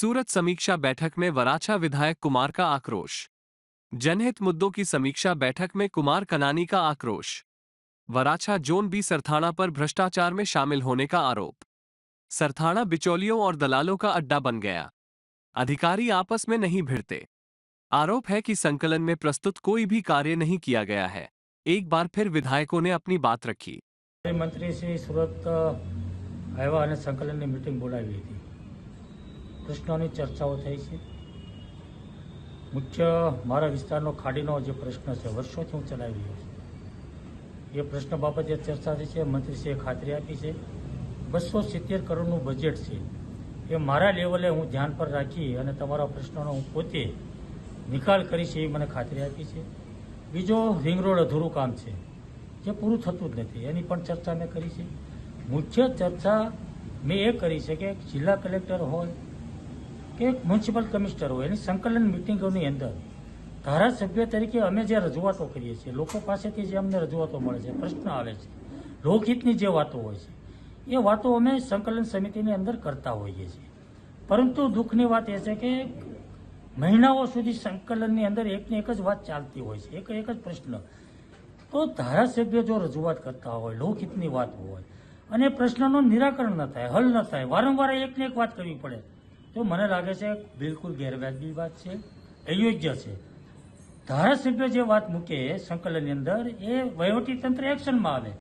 सूरत समीक्षा बैठक में वराछा विधायक कुमार का आक्रोश। जनहित मुद्दों की समीक्षा बैठक में कुमार कनानी का आक्रोश। वराछा जोन बी सरथाना पर भ्रष्टाचार में शामिल होने का आरोप। सरथाना बिचौलियों और दलालों का अड्डा बन गया। अधिकारी आपस में नहीं भिड़ते। आरोप है कि संकलन में प्रस्तुत कोई भी कार्य नहीं किया गया है। एक बार फिर विधायकों ने अपनी बात रखी। मंत्री श्री सूरत આવ્યા અને સંકલનની મીટિંગ બોલાવી હતી। પ્રશ્નોની ચર્ચાઓ થઈ છે। મુખ્ય મારા વિસ્તારનો ખાડીનો જે પ્રશ્ન છે વર્ષોથી હું ચલાવી રહ્યો છું, એ પ્રશ્ન બાબતે ચર્ચા થઈ છે। મંત્રીશ્રીએ ખાતરી આપી છે 270 કરોડનું બજેટ છે, એ મારા લેવલે હું ધ્યાન પર રાખી અને તમારા પ્રશ્નોનો હું પોતે નિકાલ કરીશ એવી મને ખાતરી આપી છે। બીજો રિંગ રોડ અધૂરું કામ છે જે પૂરું થતું જ નથી, એની પણ ચર્ચા મેં કરી છે। મુખ્ય ચર્ચા મેં એ કરી છે કે જિલ્લા કલેક્ટર હોય કે મ્યુનિસિપલ કમિશનર હોય, એની સંકલન મિટિંગોની અંદર ધારાસભ્ય તરીકે અમે જે રજૂઆતો કરીએ છીએ, લોકો પાસેથી જે અમને રજૂઆતો મળે છે, પ્રશ્ન આવે છે, લોકહિતની જે વાતો હોય છે, એ વાતો અમે સંકલન સમિતિની અંદર કરતા હોઈએ છીએ। પરંતુ દુઃખની વાત એ છે કે મહિનાઓ સુધી સંકલનની અંદર એકને એક જ વાત ચાલતી હોય છે, એક જ પ્રશ્ન। તો ધારાસભ્ય જો રજૂઆત કરતા હોય, લોકહિતની વાત હોય અને પ્રશ્નનું નિરાકરણ ન થાય, હલ ન થાય, વારંવાર એકને એક વાત કરવી પડે, તો મને લાગે છે બિલકુલ ગેરવાજબી વાત છે, અયોગ્ય છે। ધારાસભ્ય જે વાત મૂકે સંકલનની અંદર, એ વહીવટી તંત્ર એક્શનમાં આવે।